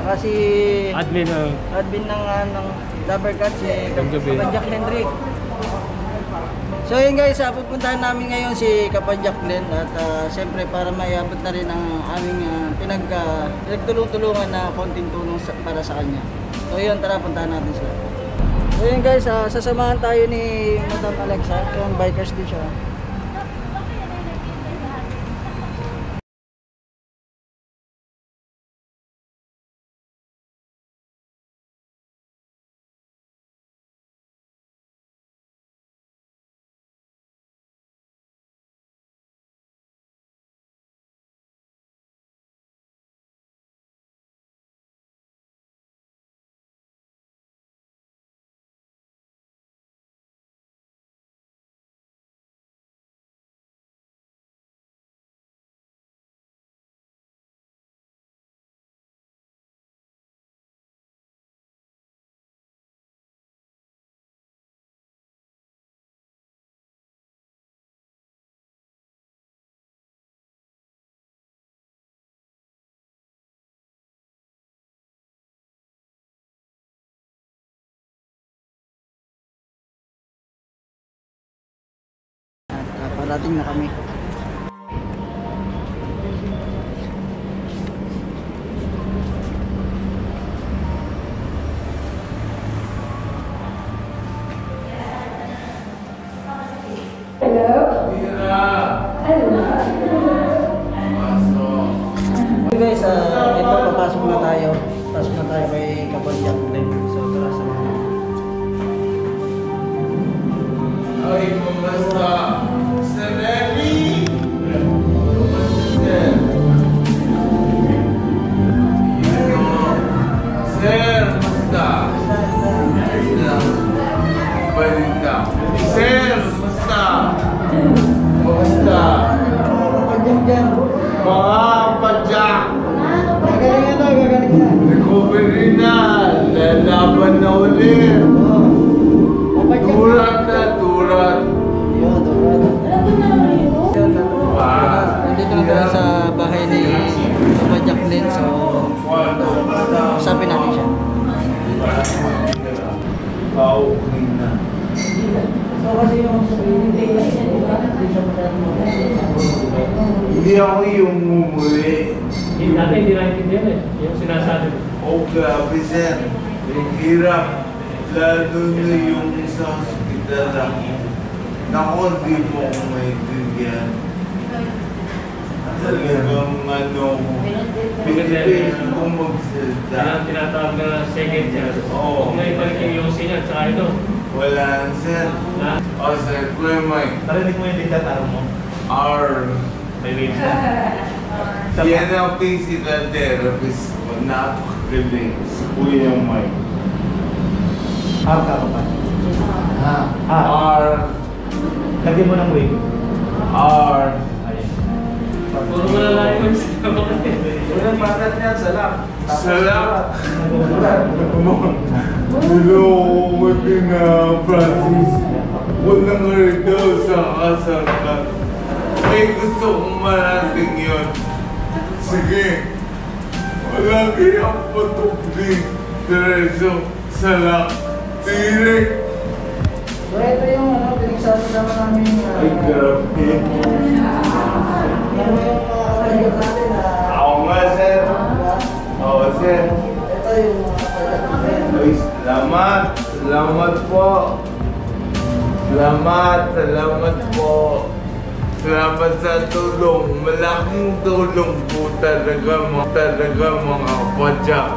Tsaka si admin ng Lovercat, si Gabi. Kapanjak Henry. So yun guys, pupuntahan namin ngayon si Kapanjak Len at siyempre para maiabot na rin ang aming pinagtulong-tulungan na konting tulong para sa kanya. So yun, tara puntahan natin sila. So yun guys, sasamahan tayo ni Madam Alexa, yung bikers din siya. Parating na kami. Guys, ito papasok na tayo. Pasok na tayo kay Kapanjak Len. So tara sa mga. Ay, kumusta? Sir Remy! Kumusta, sir? Sir, kumusta? Balita. Sir, kumusta? Kumusta? Kapanjak dyan. Mga padyak! Gagaling na to, gagaling na. Recovery na! Lalaban na ulit! Turat na, turat! Yun, nandito na tayo sa bahay ni Kapanjak Len. So, usapin natin siya. Pauwi na. So, kasi yung Hindi ako yung umuwi. Dati hindi naintindihan eh. Yung sinasabi. Oh, grabe, sir. Ang hirap. Lalo na yung sa hospital ako. Naku, hindi mo ako maintindihan. Talagang pinipin ko magsalita. Yan ang tinatawag na second chance. Oo. Kung naibalik yung yung sinya, tsaka ito. Wala, sir. Na? O, sir, Kuya Mike. Narinig mo yung diktataro mo? R. May wait na. Yan ang physical therapist ko. Napakagaling. Si Kuya Mike. R ka pa. R. Lagyan mo ng wig. R. Ayun. Puro mo na lang yung Unang patat niya, salak. Salak. Hello, din na Francis. Walang rito sa kasarkat. May gusto kong marating yun. Sige. Walang iyang patukli. Diretso. Salak. Tirik. So, ito yung pinagsasama namin. Ay, grabe. Ano yung Kapanjak natin na Ako nga, sir. Oo, sir. ito yung Kapanjak natin. Ay, salamat. Salamat po. Salamat po. Salamat sa tulong. Malaking tulong po talaga mga kapadyak.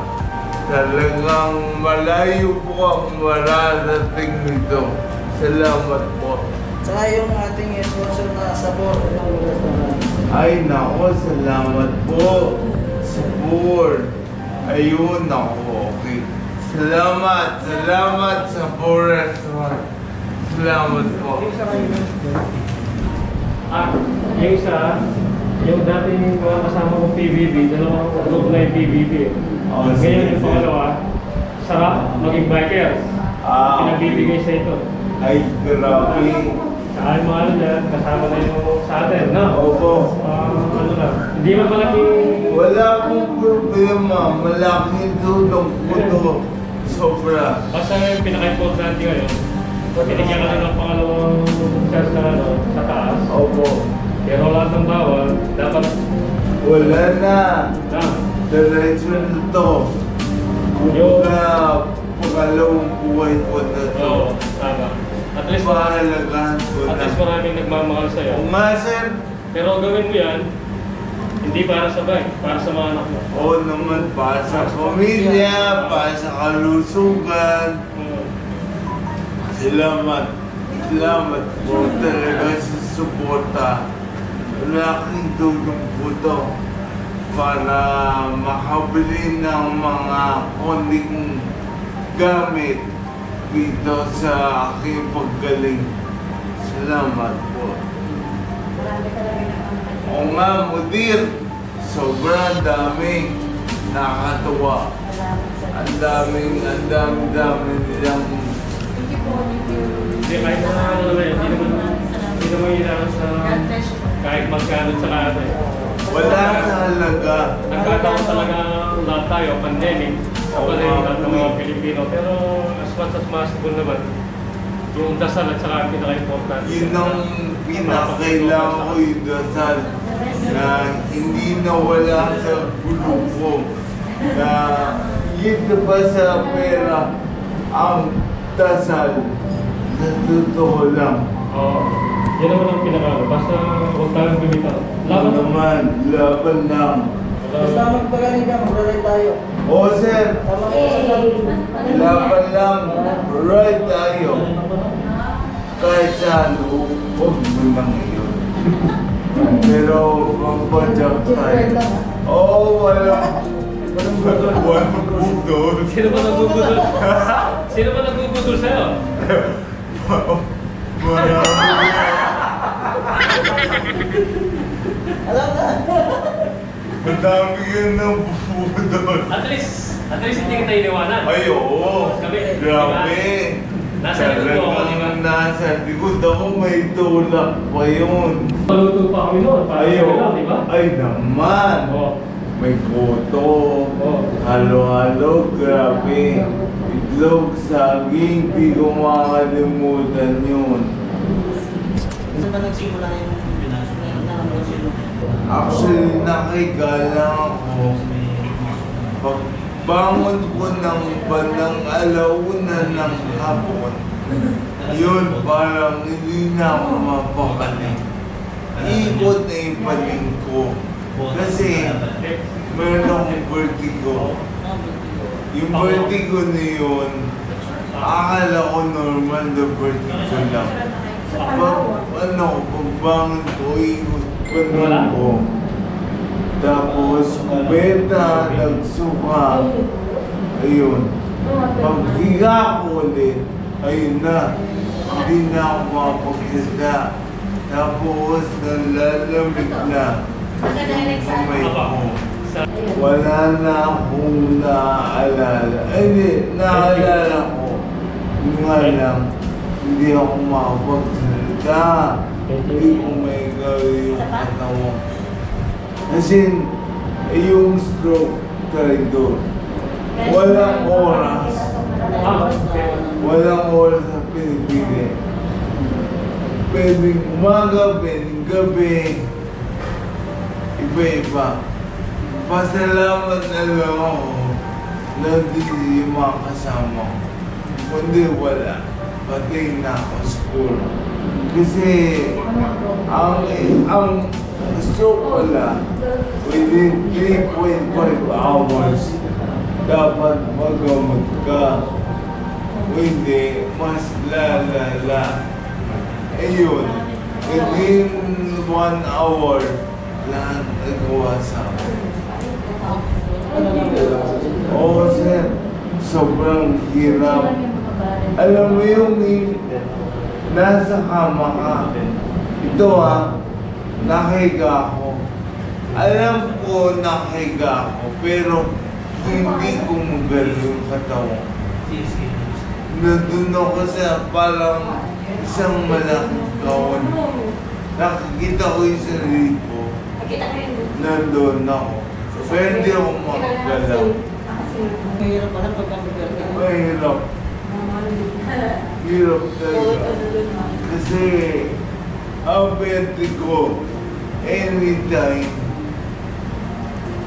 Talagang malayo po ang mararating nito. Salamat po. Saka yung ating sponsor na Sabor. Ay, nako, salamat po. Support. Ayun, nako, okay. Salamat sa Forest Restaurant. Salamat po. Yung isa, yung dating mga kasama kong PBB, dalawang group na yung PBB. Oh, Ngayon sige, yung pangalawa, sarap maging bikers. Ah, Pinagbibigay sa ito. ay, grabe. Saka yung mga ano dyan, kasama na yung sa atin, no? Opo. Ano lang, hindi man malaking... Wala akong problema. Malaking tulong po to. Sobra. Basta yung pinaka-importante ngayon, binigyan ka na ng pangalawang chance na ano, sa taas. Opo. Pero lahat ng bawal, dapat Wala na. na. Diretso na to. Yung- Na pangalawang buhay ko na to. Oo, tama. At least, Pahalagahan ko at na. least maraming nagmamahal sa'yo. Oo nga, sir. Pero gawin mo yan, hindi para sa bike, para sa mga anak mo. Oo naman, para sa pamilya, para sa kalusugan. Salamat. Salamat po talaga sa suporta. Malaking tulong po to para makabili ng mga konting gamit dito sa aking paggaling. Salamat po. Oo nga, Mudir. Sobrang dami. Nakakatuwa. Ang daming nilang Hindi, kahit na ano naman yun, hindi naman hinahang sa kahit magkano sa kate. wala sa halaga. Nagkataon talaga lahat tayo, pandemic, sa pala yung lahat ng mga Pilipino. Pero as much as possible naman, yung dasal at saka ang pinaka-important. Yun ang pinakailangan ko yung dasal na hindi nawala sa gulo ko. Na yun ba sa pera ang dasal na totoo lang. Oo. Yan naman ang pinaka basta huwag tayong bumitaw. Laban naman, laban lang. Basta magpagaling ka, mag-ride tayo. Oo, sir. Tama ko sa sabi. Laban lang. Right tayo. Kahit saan, huwag mo lang yun. Pero, magpadyak tayo. Oo, walang bugdol. Sino ba nagbubudol? Sino ba nagbubudol sa'yo? Alam na. Madami yun ng bugdol. At least hindi kita iniwanan. Ay, oo. Grabe. Nasa likod mo ako, di ba? Nasa likod ako, may tulak pa yun. Maluto pa kami noon, para Ay, sa lang, di ba? ay naman. Oo. May koto, Oo. halo-halo, grabe. Itlog, saging, di ko makakalimutan yun. Saan ba nagsimula yung Actually, nakigala ako. Pagbangon ko ng bandang alauna ng hapon, yun, parang hindi na ako mapakali. Ikot na yung paling ko. Kasi, meron akong vertigo. Yung vertigo na yun, akala ko normal na vertigo lang. Pagbangon ko, ikot paling ko. Tapos, kubeta, nagsuka. Ayun. Paghiga ko ulit, ayun na. Hindi na ako mapagkita. Tapos, nalalamig na. Kamay ko. Wala na akong naaalala. Ay, hindi. Naalala ko. Yung nga lang, hindi ako makapagsalita. Hindi ko may gawin yung katawan. As in, yung stroke traitor. Walang oras. Walang oras na pinipili. Pwedeng umaga, pwedeng gabi. Iba-iba. Pasalamat na lang ako na di yung mga kasama ko. Kundi wala. Pati na ako school. Kasi ang stroke wala, within 3.5 hours, dapat magamot ka. Hindi, mas lalala. Ayun, within 1 hour, lahat nagawa sa akin. Oo, sir. Sobrang hirap. Alam mo yung nasa kama ka. Ito nakahiga ako. Alam ko nakahiga ako, pero hindi ko magaling yung katawan. Nandun ako sa parang isang malaking kawan. Nakikita ko yung sarili ko, nandun ako. Pwede ako makagalaw. Mahirap pala pag ang bigat. Mahirap. Hirap talaga. Kasi, ang bete ko, anytime,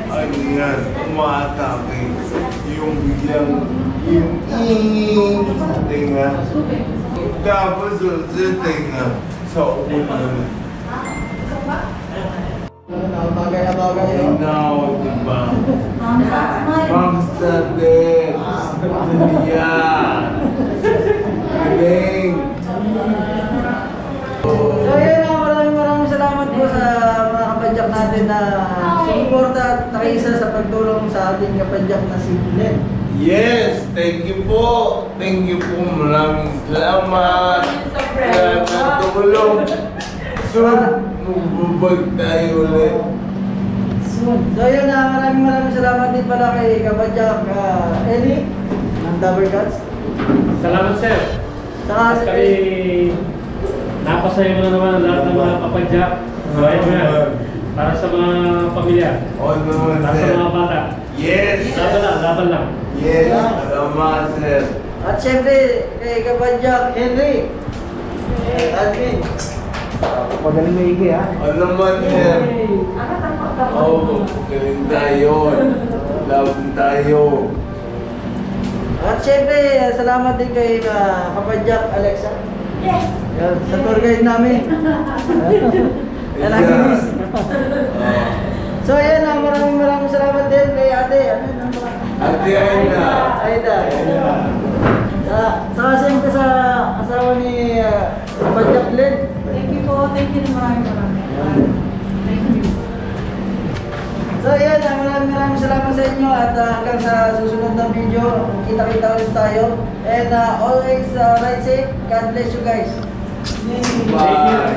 ano yan, umaatake. Yung biglang, yung inging sa tinga. Tapos sa tinga, sa ulo. Bagay na bagay yun. Now, diba? Bangsa din. Yan. Galing. So yun na, maraming salamat po sa mga kapadyak natin na sumuporta at nakisa sa pagtulong sa ating kapadyak na si Glenn. Yes, thank you po. Thank you po. Maraming salamat. Salamat tulong. Soon, magbubag tayo ulit. So yun na, maraming salamat din pala kay kapadyak Eli ng Double Cuts. Salamat, sir. Saka Kami, napasaya mo na naman ang lahat ng mga kapadyak. Gawin mo yan. Para sa mga pamilya. Oo naman, Para sa sir. mga bata. Yes. Laban lang. Yes. Salamat, sir. at syempre kay kapadyak Henry. Admin. Magaling maigi ha. Ano naman, sir? Oo, galing tayo. Laban tayo. At syempre, salamat din kay kapadyak Alexa. Yes. Yan, sa tour guide namin. Yan ang ginis. So yan, maraming salamat din kay ate. Ano yun? Ate Aina. Aida. Saka siyempre sa asawa ni kapadyak Glenn. Thank you po. Thank you na maraming. Thank you. So yan, maraming salamat sa inyo at hanggang sa susunod na video, kita-kita ulit tayo. And always ride safe. God bless you guys. Bye.